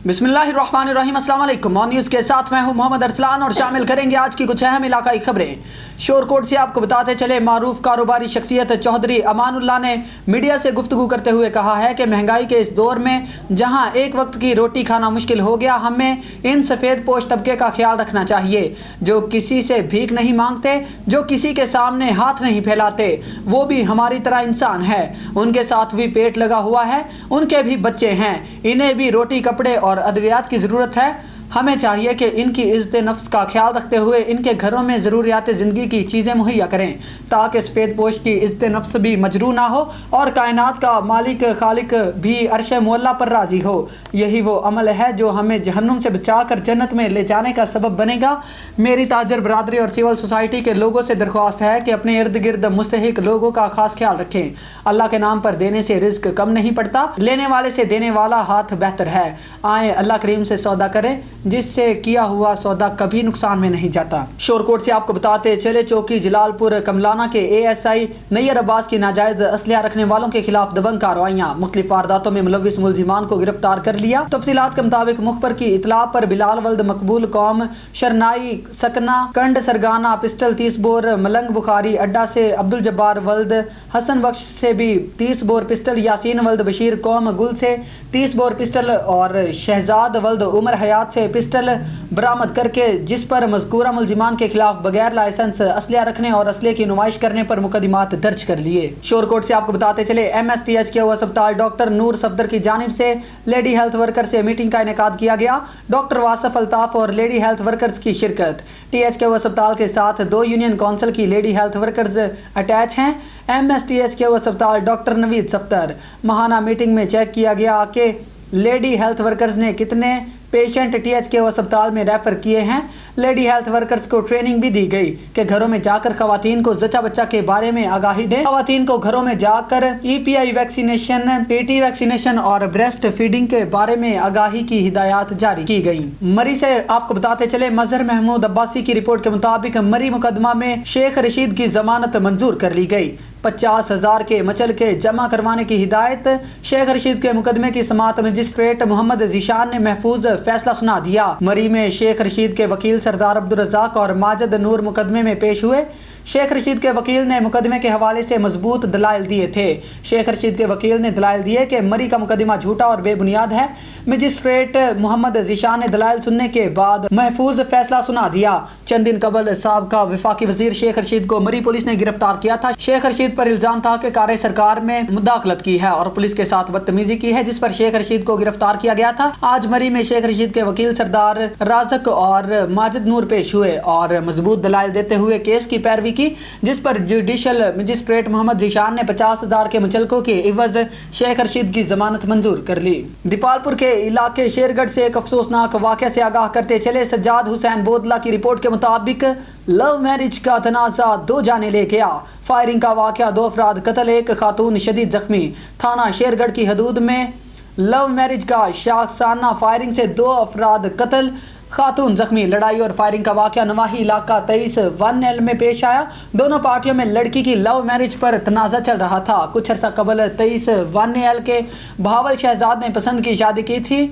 बिस्मिल्लाहिर्रहमानिर्रहीम। अस्सलाम वालेकुम। मॉर्निंग न्यूज़ के साथ मैं हूं मोहम्मद अरसलान और शामिल करेंगे आज की कुछ अहम इलाकाई खबरें। शोरकोट से आपको बताते चले, मारूफ कारोबारी शख्सियत चौधरी अमानुल्लाह ने मीडिया से गुफ्तगू करते हुए कहा है कि महंगाई के इस दौर में जहां एक वक्त की रोटी खाना मुश्किल हो गया, हमें इन सफ़ेद पोश तबके का ख्याल रखना चाहिए जो किसी से भीख नहीं मांगते, जो किसी के सामने हाथ नहीं फैलाते। वो भी हमारी तरह इंसान है, उनके साथ भी पेट लगा हुआ है, उनके भी बच्चे हैं, इन्हें भी रोटी कपड़े और अद्वियात की ज़रूरत है। हमें चाहिए कि इनकी इज़्ज़त नफ्स का ख्याल रखते हुए इनके घरों में ज़रूरियात ज़िंदगी की चीज़ें मुहैया करें ताकि सफ़ेद पोश की इज़्ज़त नफ्स भी मजरू ना हो और कायनात का मालिक खालिक भी अर्श मुअल्ला पर राज़ी हो। यही वो अमल है जो हमें जहन्नुम से बचाकर जन्नत में ले जाने का सबब बनेगा। मेरी ताजर बरादरी और सिविल सोसाइटी के लोगों से दरख्वास्त है कि अपने इर्द गिर्द मुस्तहिक लोगों का खास ख्याल रखें। अल्लाह के नाम पर देने से रिज्क कम नहीं पड़ता, लेने वाले से देने वाला हाथ बेहतर है। आए अल्लाह करीम से सौदा करें जिससे किया हुआ सौदा कभी नुकसान में नहीं जाता। शोरकोट से आपको बताते चले, चौकी जलालपुर कमलाना के ASI नैयर अब्बास की नाजायज असलहा रखने वालों के खिलाफ दबंग कार्रवाइयां, मुख्तलिफ वारदातों में मुलविस मुलजिमान को गिरफ्तार कर लिया। तफसीलात के मुताबिक मुखबर की इतला पर बिलाल वल्द मकबूल कौम शरनाई सकना कंड सरगाना पिस्टल 30 बोर, मलंग बुखारी अड्डा से अब्दुल जब्बार वल्द हसन बख्श से भी 30 बोर पिस्टल, यासीन वल्द बशीर कौम गुल से 30 बोर पिस्टल और शहजाद वल्द उमर हयात से पिस्टल बरामद करके जिस पर मज़कूरा मुलजिमान के खिलाफ बगैर लाइसेंस असलहा रखने और असले की नुमाइश करने पर मुकदमात दर्ज कर लिए। शोरकोट से आपको बताते चले, MSTH के अस्पताल डॉक्टर नूर सफदर की जानिब से लेडी हेल्थ वर्कर से मीटिंग का इनेकाद किया गया। डॉक्टर वासफ अल्ताफ और लेडी हेल्थ वर्कर्स की शिरकत। TH के अस्पताल के साथ 2 यूनियन काउंसिल की लेडी हेल्थ वर्कर्स अटैच हैं। MSTH के अस्पताल डॉक्टर नवीद सफदर माहाना मीटिंग में चेक किया गया कि लेडी हेल्थ वर्कर्स ने कितने पेशेंट TH के अस्पताल में रेफर किए हैं। लेडी हेल्थ वर्कर्स को ट्रेनिंग भी दी गई कि घरों में जाकर खवातीन को जच्चा बच्चा के बारे में आगाही दें। खवातीन को घरों में जाकर EPI वैक्सीनेशन, PT वैक्सीनेशन और ब्रेस्ट फीडिंग के बारे में आगाही की हिदायत जारी की गई। मरी से आपको बताते चले, मजहर महमूद अब्बासी की रिपोर्ट के मुताबिक मरी मुकदमा में शेख रशीद की जमानत मंजूर कर ली गई। 50,000 के मचल के जमा करवाने की हिदायत। शेख रशीद के मुकदमे की समाअत मजिस्ट्रेट मोहम्मद जीशान ने महफूज फैसला सुना दिया। मरी में शेख रशीद के वकील सरदार अब्दुल रज़ाक और माजिद नूर मुकदमे में पेश हुए। शेख रशीद के वकील ने मुकदमे के हवाले से मजबूत दलाइल दिए थे। शेख रशीद के वकील ने दलाइल दिए कि मरी का मुकदमा झूठा और बेबुनियाद है। मजिस्ट्रेट मोहम्मद जीशान ने दलाइल सुनने के बाद महफूज फैसला सुना दिया। चंद दिन कबल साबका वफाकी वजीर शेख रशीद को मरी पुलिस ने गिरफ्तार किया था। शेख रशीद पर इल्जाम था कि कार्य सरकार में मुदाखलत की है और पुलिस के साथ बदतमीजी की है, जिस पर शेख रशीद को गिरफ्तार किया गया था। आज मरी में शेख रशीद के वकील सरदार राजक और माजिद नूर पेश हुए और मजबूत दलाइल देते हुए केस की पैरवी की, जिस पर जुडिशल मजिस्ट्रेट मोहम्मद जीशान ने 50,000 के मुचलकों के इवज शेख रशीद की जमानत मंजूर कर ली। दीपालपुर के इलाके शेरगढ़ से एक अफसोसनाक वाक़या से आगाह करते चले। सज्जाद हुसैन बोदला की रिपोर्ट के मुताबिक लव मैरिज का तनाज़ा 2 जाने ले गया। फायरिंग का वाक़या, 2 अफराद कत्ल, 1 खातून शदीद जख्मी। थाना शेरगढ़ की हदूद में लव मैरिज का शाखसाना फायरिंग से 2 अफराद कत्ल, खातून जख्मी। लड़ाई और फायरिंग का वाक़या नवाही इलाका 23-1L में पेश आया। दोनों पार्टियों में लड़की की लव मैरिज पर तनाज़ा चल रहा था। कुछ अर्सा कबल 23-1L के बहावल शहजाद ने पसंद की शादी की थी।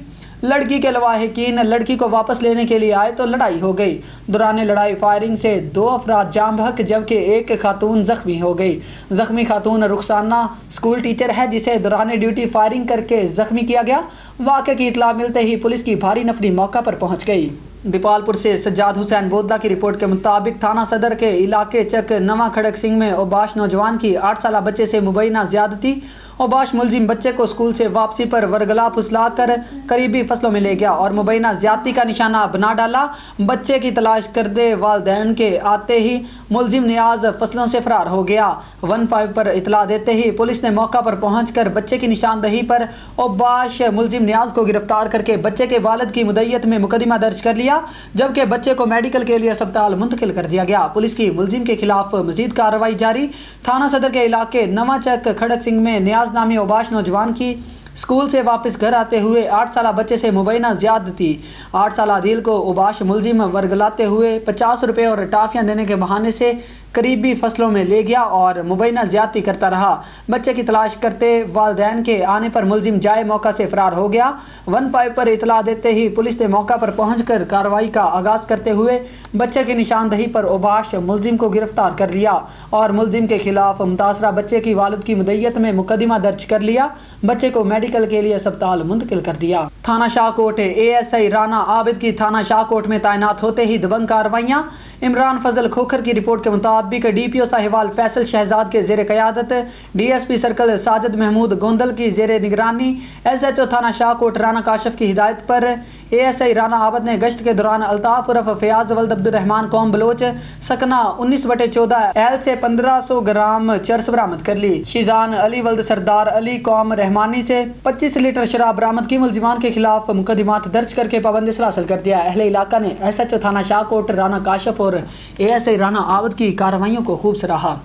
लड़की के लवाहिकीन लड़की को वापस लेने के लिए आए तो लड़ाई हो गई। दौरान लड़ाई फायरिंग से 2 अफराद जाम बहक जबकि 1 खातून जख्मी हो गई। जख्मी खातून रुखसाना स्कूल टीचर है जिसे दौरान ड्यूटी फायरिंग करके जख्मी किया गया। वाक़े की इतला मिलते ही पुलिस की भारी नफरी मौका पर पहुंच गई। दीपालपुर से सज्जाद हुसैन बोदला की रिपोर्ट के मुताबिक थाना सदर के इलाके चक नवा खड़क सिंह में ओबाश नौजवान की 8 साल बच्चे से मुबैना ज़्यादती। ओबाश मुलजिम बच्चे को स्कूल से वापसी पर वरगला फुसला कर करीबी फसलों में ले गया और मुबैना ज़्यादती का निशाना बना डाला। बच्चे की तलाश करते वालिदैन के आते ही मुलजिम नियाज फसलों से फरार हो गया। 15 पर इतला देते ही पुलिस ने मौका पर पहुंचकर बच्चे की निशानदही पर ओबाश मुलजिम नियाज को गिरफ्तार करके बच्चे के वालिद की मुद्दत में मुकदमा दर्ज कर लिया, जबकि बच्चे को मेडिकल के लिए अस्पताल मुंतकिल कर दिया गया। पुलिस की मुलजिम के खिलाफ मजीद कार्रवाई जारी। थाना सदर के इलाके नवा चक खड़क सिंह में नियाज नामी ओबाश नौजवान की स्कूल से वापस घर आते हुए 8 साल बच्चे से मुबैना ज़्यादती। 8 साल आदिल को उबाश मुलजिम वर्गलाते हुए 50 रुपये और टाफियाँ देने के बहाने से करीबी फसलों में ले गया और मुबैना ज्यादती करता रहा। बच्चे की तलाश करते वालिदैन के आने पर मुलजिम जाए मौका से फरार हो गया। 15 पर इतला देते ही पुलिस ने मौका पर पहुंचकर कार्रवाई का आगाज करते हुए बच्चे की निशानदही पर ओबाश मुलजिम को गिरफ्तार कर लिया और मुलजिम के खिलाफ मुतासरा बच्चे की वालिद की मुद्दत में मुकदमा दर्ज कर लिया। बच्चे को मेडिकल के लिए अस्पताल मुंतकिल कर दिया। थाना शाहकोट ASI राना आबिद की थाना शाहकोट में तैनात होते ही दबंग कार्रवाइयाँ। इमरान फजल खोखर की रिपोर्ट के मुताबिक DPO साहिवाल फैसल शहजाद के जेर क़यादत, DSP सर्कल साजिद महमूद गोंदल की जेर निगरानी, SHO थाना शाहकोट राना काशिफ की हिदायत पर ASI राना आबद ने गश्त के दौरान अल्ताफ उर्फ फयाज वल्द अब्दुर्रहमान कौम बलोच सकना 19/14 L से 1500 ग्राम चरस बरामद कर ली। शिजान अली वल्द सरदार अली कौम रहमानी से 25 लीटर शराब बरामद की। मुलजिमान के खिलाफ मुकदमात दर्ज करके पाबंदी से हासिल कर दिया। अहले इलाका ने SHO थाना शाहकोट राना काशिफ और ASI राना आबद की कार्रवाइयों को खूब सराहा।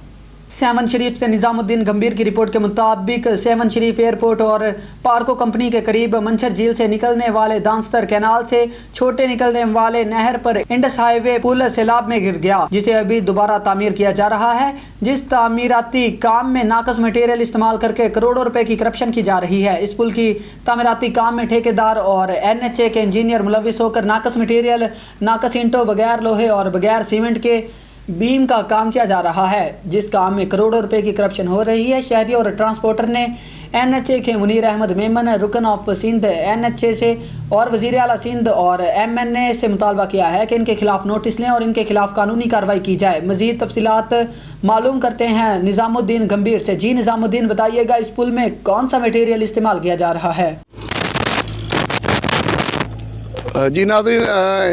सेवन शरीफ से निज़ामुद्दीन गंभीर की रिपोर्ट के मुताबिक सेवन शरीफ एयरपोर्ट और पार्को कंपनी के करीब मंछर झील से निकलने वाले दांस्तर कैनाल से छोटे निकलने वाले नहर पर इंडस हाईवे पुल सैलाब में गिर गया, जिसे अभी दोबारा तामीर किया जा रहा है। जिस तामीराती काम में नाकस मटेरियल इस्तेमाल करके करोड़ों रुपए की करप्शन की जा रही है। इस पुल की तामीराती काम में ठेकेदार और NHA के इंजीनियर मुलविस होकर नाकस मटेरियल, नाकस ईंटों, बगैर लोहे और बगैर सीमेंट के बीम का काम किया जा रहा है, जिस काम में करोड़ों रुपए की करप्शन हो रही है। शहरी और ट्रांसपोर्टर ने NHA के मुनीर अहमद मेमन, रुकन ऑफ सिंध NHA से और वज़ीर आला सिंध और MNA से मुतालबा किया है कि इनके खिलाफ नोटिस लें और इनके खिलाफ कानूनी कार्रवाई की जाए। मज़ीद तफसीलात मालूम करते हैं निज़ामुद्दीन गंभीर से। जी निज़ामुद्दीन, बताइएगा इस पुल में कौन सा मटेरियल इस्तेमाल किया जा रहा है? जी नाज़रीन,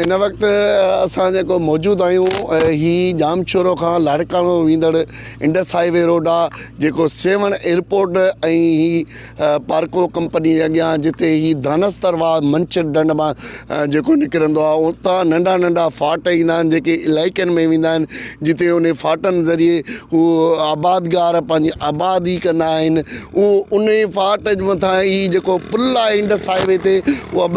इन वक्त असां जेको मौजूदु आहियूं ही जामशोरो खां लाड़काणो वेंदड़ इंडस हाईवे रोड आहे, जेको सेवन एयरपोर्ट ऐं ही पार्को कंपनी जे अॻियां जिते ही दानस्तर वा मंछर ढंढ मां जेको निकिरंदो आहे, उतां नंढा नंढा फाट ईंदा आहिनि जेके इलाइक़नि में वेंदा आहिनि, जिते उन फाटनि ज़रिए उहो आबादगार पंहिंजी आबादी कंदा आहिनि। उहो उन फाट जे मथां ही जेको पुल आहे इंडस हाईवे ते, उहा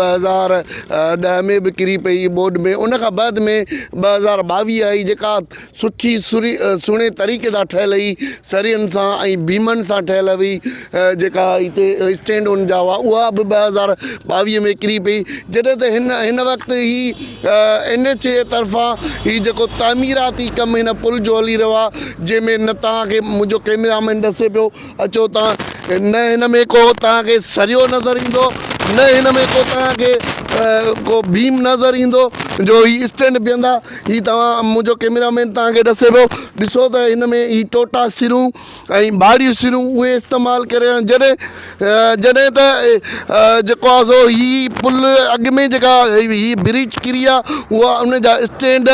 2010 में बि किरी पई बोर्ड में। उन खां बाद में 2022 आई जेका सुठी सुहिणे तरीक़े सां ठहियल हुई, सरियनि सां ऐं बीमनि सां ठहियल हुई, जेका हिते स्टैंड उन जा हुआ, उहा बि 2022 में किरी पई। जॾहिं त हिन वक़्तु ही NHA जे तरफ़ां ही जेको तामीराती कमु हिन पुल जो हली रहियो आहे, जंहिंमें न तव्हांखे मुंहिंजो कैमरामैन ॾसे पियो, अचो तव्हां, न हिन में को तव्हांखे सरियो नज़र ईंदो, न हिन में को तव्हांखे को बीम नज़र ईंदो जो ही स्टैंड बीहंदा। ही तव्हां मुंहिंजो कैमरामैन तव्हांखे ॾसे पियो, ॾिसो त हिन में ही टोटा सिरूं ऐं बाड़ियूं सिरूं उहे इस्तेमालु करे। जॾहिं त जेको आहे सो ही पुल अॻु में जेका ही ब्रिज किरी आहे, उहा उन जा स्टैंड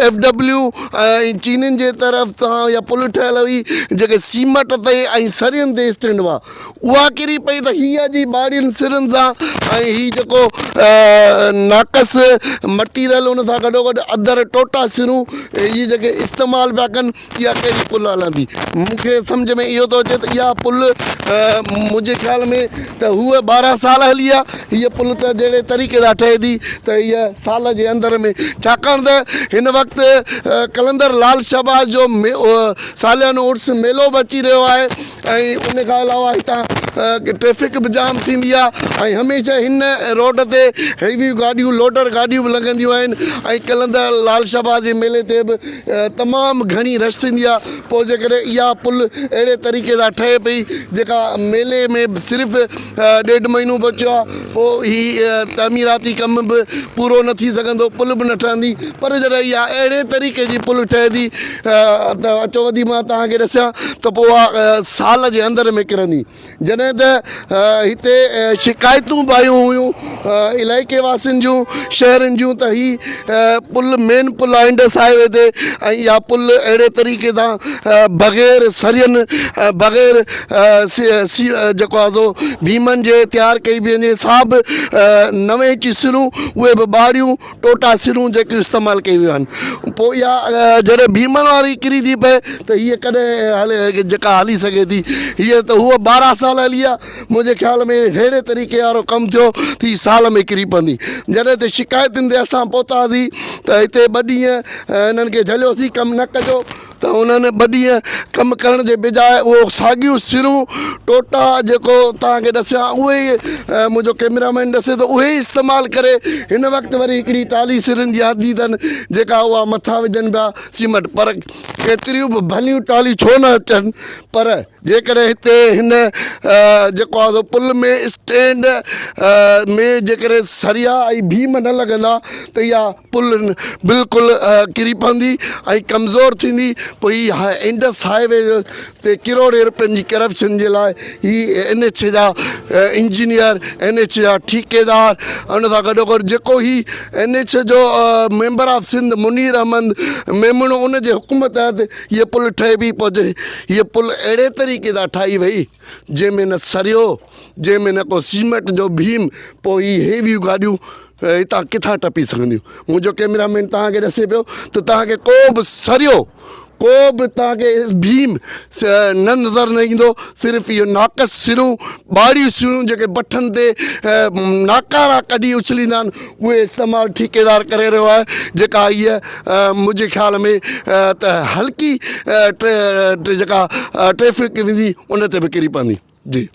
FW ऐं चीननि जे तरफ़ तां या पुल ठहियल हुई, जेके सीमेंट ते ऐं सरियनि ते स्टैंड हुआ, उहा किरी पई। त हीअ जी बाड़ियुनि सिरनि सां ऐं ही जेको नाकस मटीरियल उन सां गॾोगॾु अदर टोटा सिरूं इहे जेके इस्तेमालु पिया कनि, इहा कहिड़ी पुल हलंदी? मूंखे सम्झ में इहो थो अचे त इहा पुल मुंहिंजे ख़्याल में त हूअ 12 साल हली आहे। हीअ पुल त जहिड़े तरीक़े सां ठहे थी त हीअ साल जे अंदरि में, छाकाणि त हिन वक़्तु कलंदर लाल शहबाज जो सालियानो उर्स मेलो बि अची रहियो आहे ऐं उन खां अलावा हितां ट्रैफिक बि जाम थींदी आहे ऐं हमेशह हिन रोड ते हैवी गाॾियूं, लोडर गाॾियूं बि लॻंदियूं आहिनि ऐं कलंदर लाल शहबाज जे मेले ते बि तमामु घणी रश थींदी आहे। पोइ जेकॾहिं इहा पुल अहिड़े तरीक़े सां ठहे पई, जेका मेले में सिर्फ़ु 1.5 महीनो बचियो आहे, पोइ ही तामीराती कमु बि पूरो न थी सघंदो, पुल बि न ठहंदी। पर जॾहिं इहा अहिड़े तरीक़े जी पुल ठहे थी त अचो वधी मां तव्हांखे ॾिसां त पोइ उहा साल जे अंदरि में किरंदी। जॾहिं त हिते शिकायतूं बि आयूं हुयूं इलाइक़े वासियुनि जूं, शहरनि जूं, त ही पुल मेन पुल आहे इंडस हाईवे ते ऐं इहा पुल अहिड़े तरीक़े सां बग़ैर सरियनि, बग़ैर जेको आहे सो भीमनि जे तयारु कई बि वञे, साब नवे जी सिरूं, उहे बि बाड़ियूं टोटा सिरूं जेके इस्तेमालु कई वियूं आहिनि। पोइ इहा जॾहिं भीमनि वारी किरी थी पए त हीअ कॾहिं हले जेका हली सघे थी? हीअ त हूअ 12 साल हली आहे। मुंहिंजे ख़्याल में अहिड़े तरीक़े वारो कमु थियो त साल में किरी पवंदी। जॾहिं त शिकायतुनि ते असां पहुतासीं त हिते 2 ॾींहं हिननि खे झलियोसीं, कमु न कजो, त उन्हनि ॿ ॾींहं कमु करण जे बजाए उहो साॻियूं सिरूं टोटा जेको तव्हांखे ॾसिया उहे ई मुंहिंजो कैमरामैन ॾसे थो उहे ई इस्तेमालु करे हिन वक़्तु वरी हिकिड़ी टाली सिरुनि जी आदी अथनि जेका उहा मथां विझनि पिया सीमेंट पर केतिरियूं बि भलियूं टालियूं छो न अचनि पर जेकॾहिं हिते हिन जेको आहे पुल में स्टैंड में जेकॾहिं सरिया ऐं भीम न लॻंदा त इहा पुल बिल्कुलु किरी पवंदी ऐं कमज़ोर थींदी पोइ हीअ इंडस हाईवे ते किरोड़े रुपयनि जी करप्शन जे लाइ हीअ NH जा इंजीनियर NH जा ठेकेदार उन सां गॾोगॾु जेको ही NH जो मेंबर ऑफ सिंध मुनीर अहमद मेमूणो उन जे हुकुम तहत हीअ पुल ठहे बि पहुचे हीअ पुल अहिड़े तरीक़े सां ठाही वई जंहिंमें न सरियो जंहिंमें न को सीमेंट जो भीम पोइ ही हेवियूं गाॾियूं हितां किथां टपी सघंदियूं मुंहिंजो कैमरामैन तव्हांखे ॾसे पियो त तव्हांखे को बि सरियो को बि तव्हांखे भीम न नज़र न ईंदो सिर्फ़ु इहो नाक़स सिरूं ॿाड़ियूं सिरूं जेके बठनि ते नाकारा कढी उछलींदा आहिनि उहे इस्तेमालु ठेकेदार करे रहियो आहे जेका हीअ मुंहिंजे ख़्याल में त हल्की जेका ट्रैफिक वेंदी उन ते बि किरी पवंदी जी।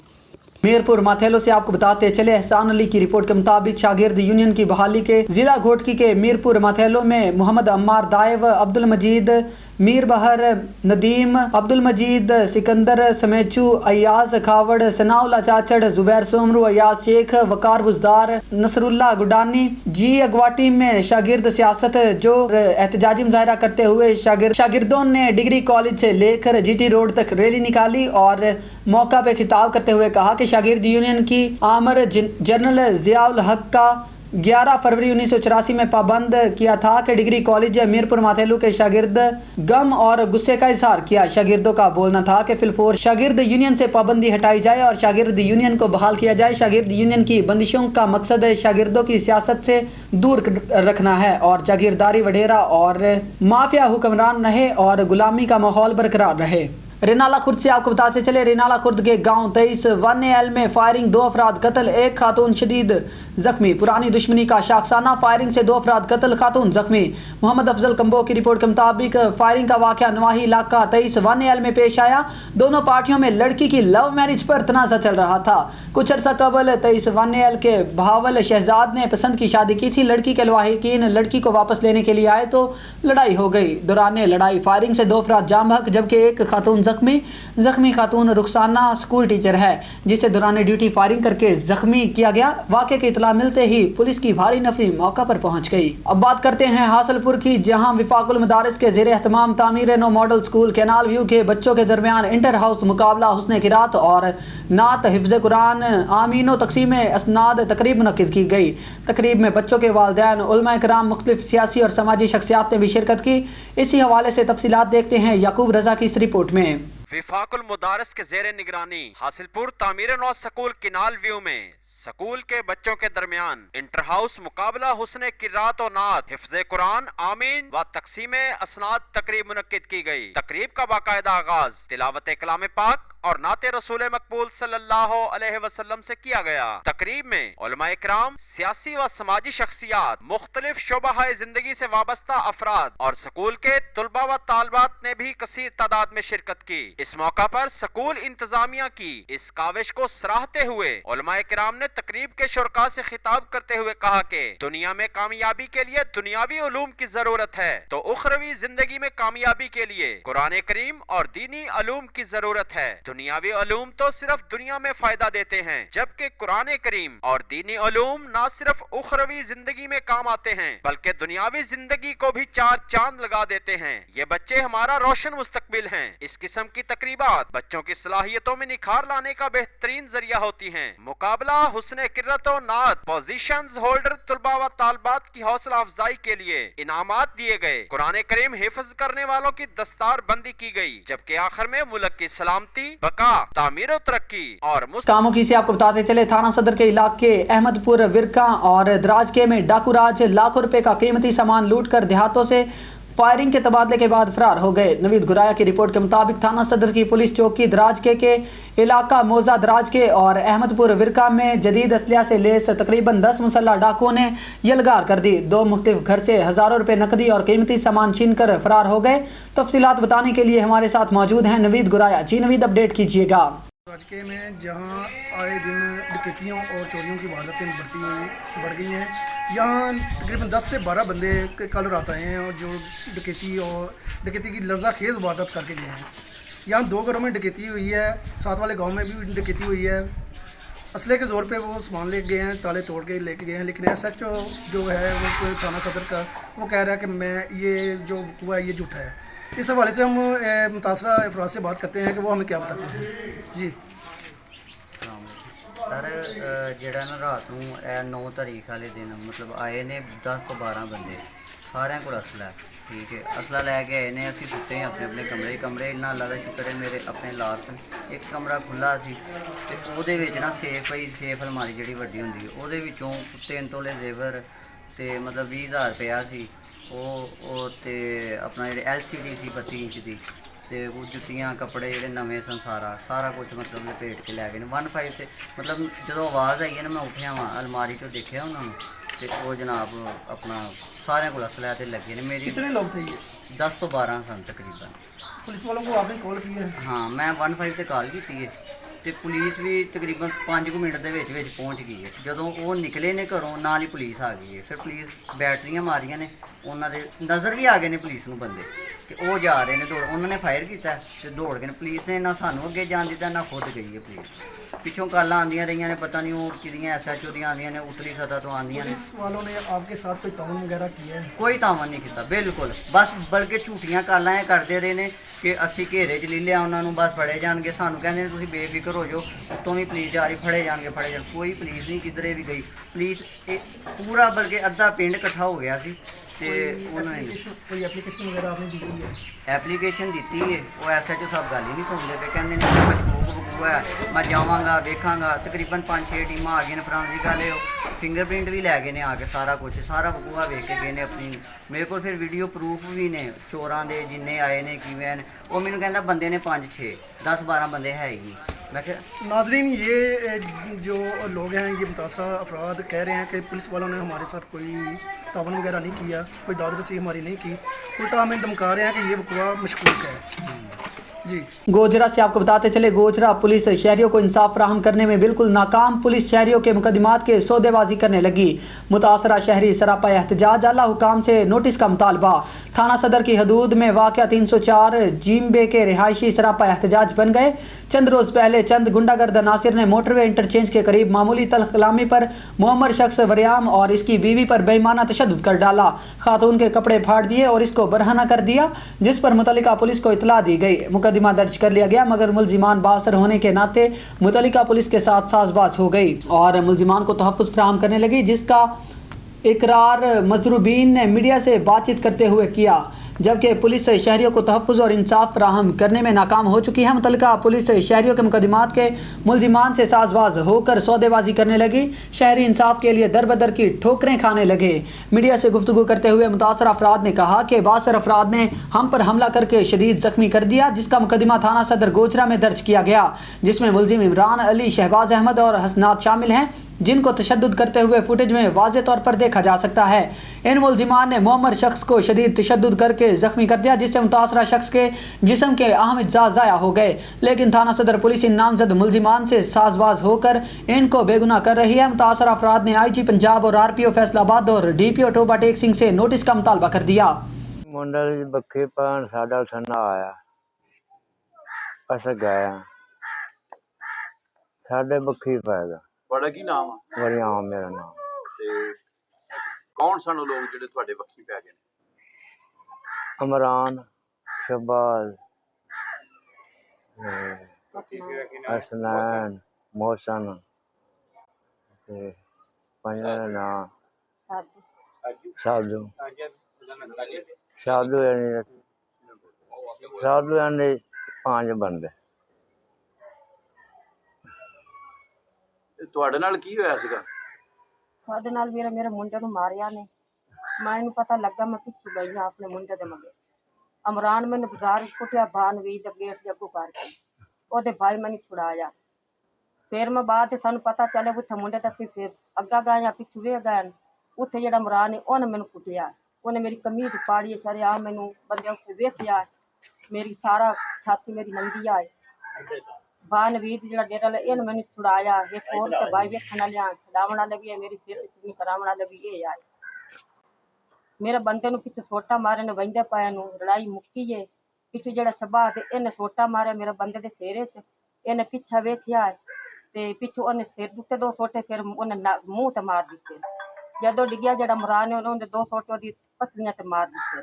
मीरपुर माथेलो से आपको बताते चले एहसान अली की रिपोर्ट के मुताबिक शागिर्द यूनियन की बहाली के जिला घोटकी के मीरपुर माथेलो में मोहम्मद अम्मार दाएव अब्दुल मजीद मीर बहर नदीम अब्दुल मजीद सिकंदर समेचू अयाज खावड़ सनाउल्ला चाचड़ जुबैर सोमरू अयाज शेख वकार बुजदार नसरुल्ला गुडानी जी अगवाटी में शागिर्द सियासत जो एहतजाजी मुजाहरा करते हुए शागिर्दों ने डिग्री कॉलेज से लेकर GT रोड तक रैली निकाली और मौका पे खिताब करते हुए कहा कि शागिर्द यूनियन की आमर जनरल जियाउल हक का 11 फरवरी 1984 में पाबंद किया था कि डिग्री कॉलेज मीरपुर माथेलू के शागिर्द गम और गुस्से का इजहार किया। शागिर्दों का बोलना था कि फिलफोर शागिर्द यूनियन से पाबंदी हटाई जाए और शागिर्द यूनियन को बहाल किया जाए। शागिर्द यूनियन की बंदिशों का मकसद शागिर्दों की सियासत से दूर रखना है और जागीरदारी वडेरा और माफिया हुक्मरान रहे और गुलामी का माहौल बरकरार रहे। रेनाला खुर्द से आपको बताते चले रेनाला खुर्द के गांव 23 1AL में फायरिंग 2 अफराद कत्ल 1 खातून शदीद जख्मी। पुरानी दुश्मनी का शाखसाना फायरिंग से 2 अफराद कत्ल खातून जख्मी। मोहम्मद अफजल कंबो की रिपोर्ट के मुताबिक फायरिंग का वाक़या नवाही इलाका 23 1AL में पेश आया। दोनों पार्टियों में लड़की की लव मैरिज पर तनाज़ा चल रहा था। कुछ अर्सा कबल 23 1AL के बहावल शहजाद ने पसंद की शादी की थी। लड़की के लवाहिकीन लड़की को वापस लेने के लिए आए तो लड़ाई हो गई। दौरान लड़ाई फायरिंग से 2 अफराद जाम बहक जबकि 1 खातून जख्मी खातून रुखसाना स्कूल टीचर है जिसे दौरान ड्यूटी फायरिंग करके जख्मी किया गया। वाक़े की इतला मिलते ही पुलिस की भारी नफरी मौका पर पहुंच गई। अब बात करते हैं हासिलपुर की, जहां विफाकुल मदारिस के ज़ेरे एहतमाम तामीर नो मॉडल स्कूल कैनाल व्यू के बच्चों के दरमियान इंटर हाउस मुकाबला हुस्न किरात और नात हिफ्ज़ कुरान आमीनो तकसीम असनाद तकरीब मुनक्किद की गई। तकरीब में बच्चों के वालिदैन उलमा कराम मुख्तलिफ सियासी और समाजी शख्सियात ने भी शिरकत की। इसी हवाले से तफसीलात देखते हैं याकूब रजा की इस रिपोर्ट में। विफाकुल मुदारिस के ज़ेरे निगरानी हासिलपुर तामीर नौ स्कूल किनाल व्यू में स्कूल के बच्चों के दरमियान इंटर हाउस मुकाबला हुस्न किरात और नात हिफ्ज़े कुरान आमीन व तकसीम असनाद तकरीब मुनक्किद की गई। तकरीब का बाकायदा आगाज तिलावत कलाम पाक और नाते रसूल मकबूल सल्लल्लाहु अलैहि वसल्लम से किया गया। तकरीब में उलमा इकराम, सियासी व समाजी शख्सियात, मुख्तलिफ शोबाए जिंदगी से वाबस्ता अफराद और स्कूल के तुलबा व तालबात ने भी कसीर तादाद में शिरकत की। इस मौका पर स्कूल इंतजामिया की इस काविश को सराहते हुए उलमा इकराम ने तकरीब के शुरका से खिताब करते हुए कहा कि दुनिया में कामयाबी के लिए दुनियावी उलूम की जरूरत है तो उखरवी जिंदगी में कामयाबी के लिए कुरान करीम और दीनी उलूम की जरूरत है। दुनियावी उलूम तो सिर्फ दुनिया में फायदा देते हैं जबकि कुरान करीम और दीनी उलूम न सिर्फ उखरवी जिंदगी में काम आते हैं बल्कि दुनियावी जिंदगी को भी 4 चांद लगा देते हैं। ये बच्चे हमारा रोशन मुस्तकबिल हैं। इस किस्म की तकरीबात बच्चों की सलाहियतों में निखार लाने का बेहतरीन जरिया होती हैं। मुकाबला हुस्न किरत और नात पोजीशंस होल्डर तुलबा व तालबात की हौसला अफजाई के लिए इनामात दिए गए। कुरान करीम हिफ्ज करने वालों की दस्तार बंदी की गई जबकि आखिर में मुल्क की सलामती, बका, तामीर और तरक्की और कामों की से आपको बताते चले थाना सदर के इलाके अहमदपुर विरका और दराज के में डाकू राज लाखों रुपए का कीमती सामान लूट कर देहातों से फायरिंग के तबादले के बाद फरार हो गए। नवीद गुराया की रिपोर्ट के मुताबिक थाना सदर की पुलिस चौकी दराज के इलाका मौजा दराज के और अहमदपुर विरका में जदीद असलिया से लेस तकरीबन 10 मुसल्ला डाकुओं ने यलगार कर दी। 2 मुख्तलिफ घर से हज़ारों रुपए नकदी और कीमती सामान छीन कर फरार हो गए। तफसीलात बताने के लिए हमारे साथ मौजूद हैं नवीद गुराया। जी नवीद, अपडेट कीजिएगा। राजके में जहां आए दिन डकैतियों और चोरियों की वारदातें बढ़ गई हैं, यहाँ तकरीबन 10 से 12 बंदे कल रात आए हैं और जो डकैती की लर्जा खेज़ वारदात करके गए हैं। यहाँ 2 घरों में डकैती हुई है, साथ वाले गांव में भी डकैती हुई है। असले के ज़ोर पे वो सामान ले गए हैं, ताले तोड़ के लेके गए हैं, लेकिन SHO जो है वो थाना सदर का वो कह रहा है कि मैं ये जो हुआ है ये झूठा है। इस हवाले से हम मुतासरा अफराद से बात करते हैं कि वो हमें क्या बताते हैं। जी सर, ਜਿਹੜਾ ਨਾ ਰਾਤ ਨੂੰ 9 ਤਾਰੀਖ ਵਾਲੇ ਦਿਨ ਮਤਲਬ ਆਏ ਨੇ 10 ਤੋਂ 12 ਬੰਦੇ, ਸਾਰਿਆਂ ਕੋਲ ਅਸਲਾ, ਠੀਕ ਹੈ, ਅਸਲਾ ਲੈ ਕੇ ਆਏ ਨੇ। ਅਸੀਂ ਸੁੱਤੇ ਹਾਂ ਆਪਣੇ ਕਮਰੇ ਇੰਨਾ ਅੱਲਾ ਦਾ ਸ਼ੁਕਰ ਹੈ ਮੇਰੇ ਆਪਣੇ ਲਾਸਟ ਇੱਕ ਕਮਰਾ ਖੁੱਲ੍ਹਾ ਸੀ ਅਤੇ ਉਹਦੇ ਵਿੱਚ ਨਾ ਸੇਫ ਅਲਮਾਰੀ ਜਿਹੜੀ ਵੱਡੀ ਹੁੰਦੀ ਹੈ ਉਹਦੇ ਵਿੱਚੋਂ 3 ਤੋਲੇ ਜ਼ੇਵਰ ਅਤੇ ਮਤਲਬ 20,000 ਰੁਪਇਆ ਸੀ। ਉਹ ਤੇ ਆਪਣਾ ਜਿਹੜੇ LCD ਸੀ 32 ਇੰਚ ਦੀ, ਤੇ ਉਹ ਜੁੱਤੀਆਂ ਕੱਪੜੇ ਜਿਹੜੇ ਨਵੇਂ ਸਨ, ਸਾਰਾ ਕੁਝ ਮਤਲਬ ਲਪੇਟ ਕੇ ਲੈ ਗਏ ਨੇ 15 ਤੇ। ਮਤਲਬ ਜਦੋਂ ਆਵਾਜ਼ ਆਈ ਹੈ ਨਾ ਮੈਂ ਉੱਠਿਆ ਵਾਂ, ਅਲਮਾਰੀ 'ਚੋਂ ਦੇਖਿਆ ਉਹਨਾਂ ਨੂੰ ਤੇ ਉਹ ਜਨਾਬ ਆਪਣਾ ਸਾਰਿਆਂ ਕੋਲ ਅਸਲਾ ਤੇ ਲੱਗੇ ਨੇ। ਮੇਰੀ कितने लोग थे ये? 10 ਤੋਂ 12 ਸਨ ਤਕਰੀਬਨ। पुलिस वालों को आपने कॉल की है? ਹਾਂ, ਮੈਂ 15 ਤੇ ਕਾਲ ਕੀਤੀ ਹੈ ਤੇ ਪੁਲਿਸ ਵੀ ਤਕਰੀਬਨ 5 ਮਿੰਟ ਦੇ ਵਿੱਚ ਪਹੁੰਚ ਗਈ ਹੈ। ਜਦੋਂ ਉਹ ਨਿਕਲੇ ਨੇ ਘਰੋਂ ਨਾਲ ਹੀ ਪੁਲਿਸ ਆ ਗਈ ਹੈ। ਫਿਰ ਪੁਲਿਸ ਬੈਟਰੀਆਂ ਮਾਰੀਆਂ ਨੇ, ਉਹਨਾਂ ਦੇ ਨਜ਼ਰ ਵੀ ਆ ਗਏ ਨੇ ਪੁਲਿਸ ਨੂੰ ਬੰਦੇ ਕਿ ਉਹ ਜਾ ਰਹੇ ਨੇ ਦੌੜ, ਉਹਨਾਂ ਨੇ ਫਾਇਰ ਕੀਤਾ ਤੇ ਦੌੜ ਗਏ ਨੇ। ਪੁਲਿਸ ਨੇ ਨਾ ਸਾਨੂੰ ਅੱਗੇ ਜਾਣ ਦਿੱਤਾ ਨਾ ਖੁਦ ਗਈ ਹੈ ਪੁਲਿਸ। ਪਿੱਛੋਂ ਕਾਲਾਂ ਆਉਂਦੀਆਂ ਰਹੀਆਂ ਨੇ, ਪਤਾ ਨਹੀਂ ਉਹ ਕਿਹਦੀਆਂ SHO ਦੀਆਂ ਆਉਂਦੀਆਂ ਨੇ, ਉਤਲੀ ਸਤਹ ਤੋਂ ਆਉਂਦੀਆਂ ਨੇ। पुलिस वालों ने आपके साथ कोई ताउन वगैरह किया है? ਕੋਈ ਤਾਵਨ ਨਹੀਂ ਕੀਤਾ ਬਿਲਕੁਲ, ਬਸ ਬਲਕਿ ਝੂਠੀਆਂ ਕਾਲਾਂ ਇਹ ਕਰਦੇ ਰਹੇ ਨੇ ਕਿ ਅਸੀਂ ਘੇਰੇ 'ਚ ਲੈ ਲਿਆ ਉਹਨਾਂ ਨੂੰ, ਬਸ ਫੜੇ ਜਾਣਗੇ। ਸਾਨੂੰ ਕਹਿੰਦੇ ਨੇ ਤੁਸੀਂ ਬੇਫਿਕਰ ਹੋ ਜਾਓ, ਉੱਤੋਂ ਵੀ ਪੁਲਿਸ ਜਾ ਰਹੀ, ਫੜੇ ਜਾਣਗੇ। ਕੋਈ ਪੁਲਿਸ ਨਹੀਂ ਕਿਧਰੇ ਵੀ ਗਈ। ਪੁਲਿਸ ਪੂਰਾ ਬਲਕਿ ਅੱਧਾ ਪਿੰਡ ਇਕੱਠਾ ਹੋ ਗਿਆ ਸੀ ਤੇ ਉਹਨਾਂ ਨੇ कोई एप्लीकेशन वगैरह आपने दी हुई है? ਐਪਲੀਕੇਸ਼ਨ ਦਿੱਤੀ ਹੈ। ਉਹ SHO ਸਾਹਿਬ ਗੱਲ ਹੀ ਨਹੀਂ ਸੁਣਦੇ ਪਏ, ਕਹਿੰਦੇ ਨੇ ਕਿ ਮਸ਼ਕੂਕ ਬਕੂਆ ਹੈ, ਮੈਂ ਜਾਵਾਂਗਾ ਵੇਖਾਂਗਾ। ਤਕਰੀਬਨ 5-6 ਟੀਮਾਂ ਆ ਗਈਆਂ ਨੇ, ਫਰਾਂਸਿਕ ਵਾਲੇ ਫਿੰਗਰਪ੍ਰਿੰਟ ਵੀ ਲੈ ਗਏ ਨੇ ਆ ਕੇ, ਸਾਰਾ ਬਕੂਆ ਵੇਖ ਕੇ ਗਏ ਨੇ ਆਪਣੀ। ਮੇਰੇ ਕੋਲ ਫਿਰ ਵੀਡੀਓ ਪ੍ਰੂਫ ਵੀ ਨੇ ਚੋਰਾਂ ਦੇ, ਜਿੰਨੇ ਆਏ ਨੇ ਕਿਵੇਂ ਨੇ। ਉਹ ਮੈਨੂੰ ਕਹਿੰਦਾ ਬੰਦੇ ਨੇ 5-6, 10-12 ਬੰਦੇ ਹੈ ਹੀ ਨਹੀਂ। मैं क्या नाजरीन, ये जो लोग हैं ये मुतासरा अफराद कह रहे हैं कि पुलिस वालों ने हमारे साथ कोई तावन वगैरह नहीं किया, कोई दाद रसी हमारी नहीं की, उल्टा हमें धमका रहे हैं कि ये बकवा मशकूक है। जी गोजरा से आपको बताते चले, गोजरा पुलिस शहरियों को इंसाफ फराहम करने में बिल्कुल नाकाम। पुलिस शहरियों के मुकदमात के सौदेबाजी करने लगी। मुतासरा शहरी सरापा एहतजाज, आला हुकाम से नोटिस का मुतालबा। थाना सदर की हदूद में वाक़या 304 जीमबे के रिहायशी सरापा एहतजाज बन गए। चंद रोज़ पहले चंद गुंडागर्द नासिर ने मोटरवे इंटरचेंज के करीब मामूली तल्ख कलामी पर मुअम्मर शख्स वरियाम और इसकी बीवी पर बेईमाना तशद्दुद कर डाला। खातून के कपड़े फाड़ दिए और इसको बरहना कर दिया, जिस पर मुतल्लिका पुलिस को इतला दी गई। मुकदमा दर्ज कर लिया गया, मगर मुलजिमान बासर होने के नाते मुतल्लिका पुलिस के साथ साजबाज हो गई और मुलजिमान को तहफ़्फ़ुज़ फराहम करने लगी, जिसका इकरार मजरूबीन ने मीडिया से बातचीत करते हुए किया। जबकि पुलिस शहरियों को तहफ़्फ़ुज़ और इंसाफ फराहम करने में नाकाम हो चुकी है। मुतल्लिका पुलिस शहरियों के मुकदमात के मुलजिमान से साजबाज होकर सौदेबाजी करने लगी। शहरी इंसाफ के लिए दर बदर की ठोकरें खाने लगे। मीडिया से गुफ्तगू करते हुए मुतासर अफराद ने कहा कि बासर अफराद ने हम पर हमला करके शदीद ज़ख्मी कर दिया, जिसका मुकदमा थाना सदर गोजरा में दर्ज किया गया, जिसमें मुलजिम इमरान अली, शहबाज अहमद और हसनात शामिल हैं, जिनको तशद्दुद करते हुए फुटेज में वाज़े तौर पर देखा जा सकता है। इन मुलजिमान ने मुअम्मर शख्स को शदीद तशद्दुद करके ज़ख्मी कर दिया, जिससे मुतासरा शख्स के जिस्म के अहम अज्जा ज़ाया हो गए। लेकिन थाना सदर पुलिस इन नामजद मुलजिमान से साजबाज होकर इनको बेगुनाह कर रही है। मुतासरा अफराद ने IG पंजाब और RPO फैसलाबाद और DPO टोबा टेक सिंह से नोटिस का मुतालबा कर दिया। मुंडल बखे पान साडा सन्ना आया अस गया साडे बखी पैगा ਤੁਹਾਡਾ ਕੀ ਨਾਮ ਆ? वरियाम मेरा नाम। ਤੇ ਕੌਣ ਸਨ ਉਹ ਲੋਕ ਜਿਹੜੇ ਤੁਹਾਡੇ ਵੱਖੀ ਪੈ ਗਏ ਨੇ? इमरान, शहबाज, हसनैन, मोहसन, पंजा का नाम साधु साधु साधु यानी 5 बंदे। ਤੇ ਤੁਹਾਡੇ ਨਾਲ ਕੀ ਹੋਇਆ ਸੀਗਾ? ਸਾਡੇ ਨਾਲ ਵੀਰ ਮੇਰੇ ਮੁੰਡੇ ਨੂੰ ਮਾਰਿਆ ਨੇ ਮੈਨੂੰ ਪਤਾ ਲੱਗਾ ਮੈਂ ਪਿੱਛੇ ਗਈ ਹਾਂ ਆਪਣੇ ਮੁੰਡੇ ਦੇ ਮਗਰ। ਇਮਰਾਨ ਮੈਨੂੰ ਬਾਜ਼ਾਰ ਕੁੱਟਿਆ ਬਾਨ ਵੀ ਦੇ ਗੇਟ ਦੇ ਅੱਗੋਂ ਕਰਕੇ ਉਹਦੇ ਭਾਈ ਮੈਨੂੰ ਛੁਡਾਇਆ। ਫਿਰ ਮੈਂ ਬਾਅਦ ਸਾਨੂੰ ਪਤਾ ਚੱਲਿਆ ਉੱਥੇ ਮੁੰਡੇ ਦਾ ਫਿਰ ਅੱਗਾ ਗਏ ਜਾਂ ਪਿੱਛੇ ਵੇ ਗਏ। ਉੱਥੇ ਜਿਹੜਾ ਇਮਰਾਨ ਹੈ ਉਹਨੇ ਮੈਨੂੰ ਕੁੱਟਿਆ, ਉਹਨੇ ਮੇਰੀ ਕਮੀਜ਼ ਪਾੜੀ ਸਾਰੇ ਆ ਮੈਨੂੰ ਬੰਦੇ ਉੱਥੇ ਵੇਖਿਆ, ਮੇਰੀ ਸਾਰਾ ਛਾਤੀ ਮੇਰੀ ਨੰਗੀ ਆਏ। ਬਾਨ ਵੀਰ ਜਿਹੜਾ ਡੇਰਾ ਲੈ ਇਹਨੇ ਮੈਨੂੰ ਛੁਡਾਇਆ। ਇਹ ਕੋਲ ਤੇ ਭਾਈ ਵੇਖਣ ਵਾਲਿਆਂ ਛਡਾਵਣ ਵਾਲੇ ਵੀ ਮੇਰੀ ਸਿਰ ਇਤਨੀ ਕਰਾਵਣ ਵਾਲੇ ਵੀ ਇਹ ਆਏ। ਮੇਰੇ ਬੰਦੇ ਨੂੰ ਪਿੱਛੇ ਸੋਟਾ ਮਾਰੇ ਨੇ ਵੰਦੇ ਪਾਇਆ ਨੂੰ ਲੜਾਈ ਮੁੱਕੀ ਏ। ਪਿੱਛੇ ਜਿਹੜਾ ਸਭਾ ਤੇ ਇਹਨੇ ਸੋਟਾ ਮਾਰਿਆ ਮੇਰੇ ਬੰਦੇ ਦੇ ਸਿਰੇ 'ਚ। ਇਹਨੇ ਪਿੱਛਾ ਵੇਖਿਆ ਤੇ ਪਿੱਛੋਂ ਉਹਨੇ ਸਿਰ ਦਿੱਤੇ 2 ਸੋਟੇ, ਫਿਰ ਉਹਨੇ ਮੂੰਹ ਤੇ ਮਾਰ ਦਿੱਤੇ। ਜਦੋਂ ਡਿੱਗਿਆ ਜਿਹੜਾ ਇਮਰਾਨ ਨੇ ਉਹਨੇ 2 ਸੋਟੇ ਉਹਦੀ ਪਸਲੀਆਂ ਤੇ ਮਾਰ ਦਿੱਤੇ।